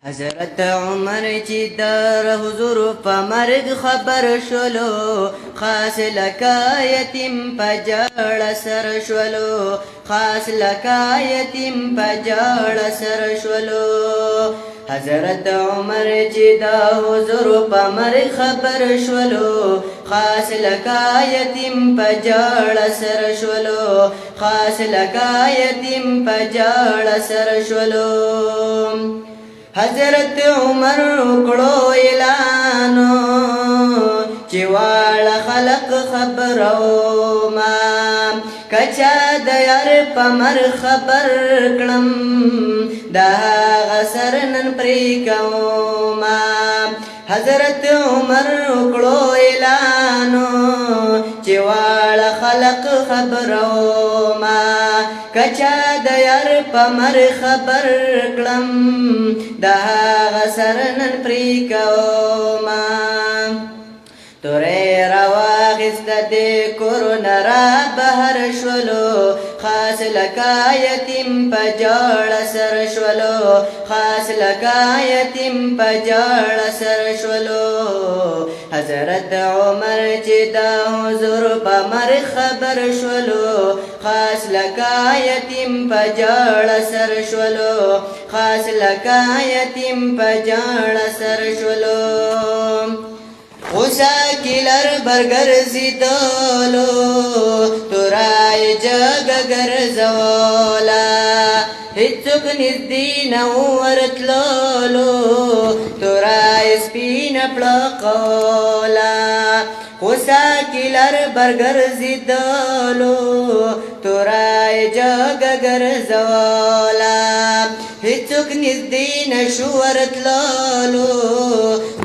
حضرت عمر چې در حضور په مرګ خبر شولو، خاص لکه یتیم په جړه سر شولو، خاص لکه یتیم په جړه سر شولو. حضرت عمر چې د حضور په مرګ خبر شولو، خاص لکه یتیم په جړه سر شولو، خاص لکه یتیم په جړه سر شولو. حضرت عمر وکړو اعلانو چې واړه خلق خبرو ما، کچا د یار په مر خبر کړم د هغه سر نن پرې کوما. حضرت عمر وکړو اعلانو چې واړه خلق خبرو ما، کچا د یار په مر خبر کړم د هغه سر نن پرې کوما. تورې راواخیسته د کورونه را بهر شولو، خاص لکه یتیم په جړه سر شولو، خاص لکه یتیم په جړه سر شولو. حضرت عمر چې د حضور په مر خبر شولو، خاص لکه یتیم په جړه سر شولو، خاص لکه یتیم په جړه سر شولو. غوسه کلر برګرځېدلو، تورای جګ ګرځولا، هیڅوک نږدې نه ورتللو، تورای سپینه پړقولا. غوسه کلر برګرځېدلو، تورای جګ ګرځولا، هیڅوک نږدې نشو ورتللو،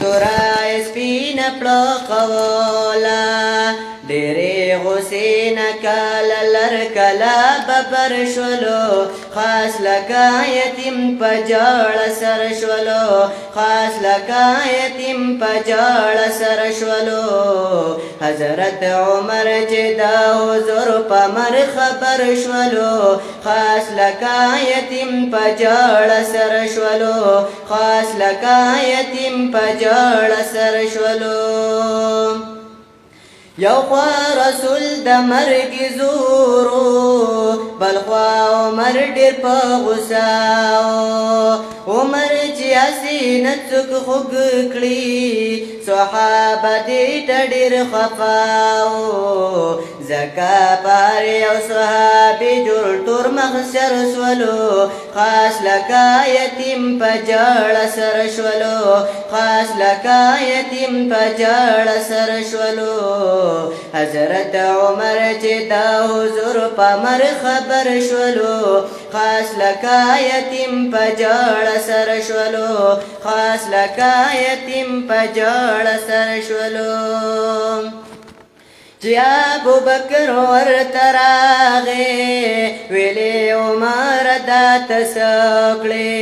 تورای سپینه پړقولا. ډېرې غوسې نه کله لر کله ببر شولو، خاص لکه یتیم په جړه سر شولو، خاص لکه یتیم په جړه سر شولو. حضرت عمر چې د حضور په مر خبر شولو، خاص لکه یتیم په جړه سر شولو، خاص لکه یتیم په جړه سر شولو. یو خوا رسول د مرګ زورو، بل خوا عمر ډېر په غوسه، عمر چې اسینه څوک خوږ کړي، صحابه دې ډېر خفا وو. ځکه پر یو صحابي جوړ تور محشر شولو، خاص لکه یتیم په جړه سر شولو، خاص لکه یتیم په جړه سر شولو. حضرت عمر چې د حضور په مر خبر شولو، خاص لکه یتیم په جړه سر شولو، خاص لکه یتیم په جړه سر شولو. چې ابوبکر ورته راغی، ویلې عمر دا ته څه کړې،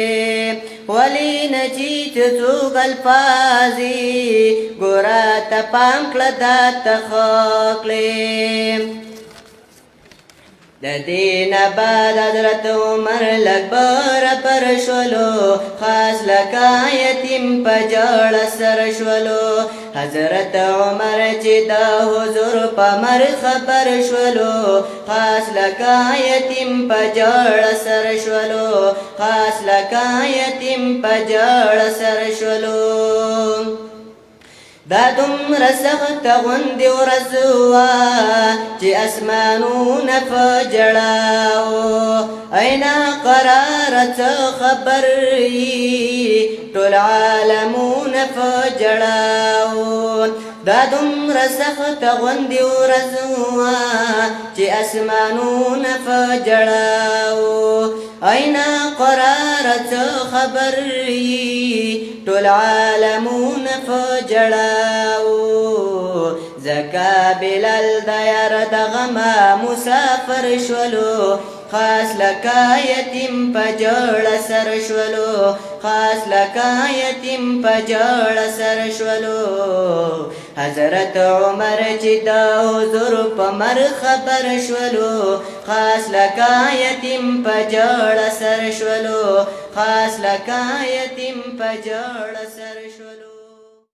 ولې نه چې څوک الفاظ ګوره ته پام کړه دا ته ښه کړې. د دې نه بعد حضرت عمر لږ برابر شولو، خاص لکه یتیم په جړه سر شولو. حضرت عمر چې د حضور په مر خبر شولو، خاص لکه یتیم په جړه سر شولو، خاص لکه یتیم په جړه سر شولو. دا دومره سخته غوندې ورځ وه چې اسمانونه په ژړا وو، اینا قراره څه خبر یي ټول عالمونه په ژړا وو. دا دومره سخته غوندې ورځ وه چې اسمانونه په ژړا وو، اینا قراره څه خبر یي ټول عالمونه په ژړا وو. ځکه بلال د یار د غمه مسافر شولو، خاص لکه یتیم په جړه سر شولو، خاص لکه یتیم په جړه سر شولو. حضرت عمر چې د حضور په مر خبر شولو، خاص لکه یتیم په جړه سر شولو، خاص لکه یتیم په جړ سر شولو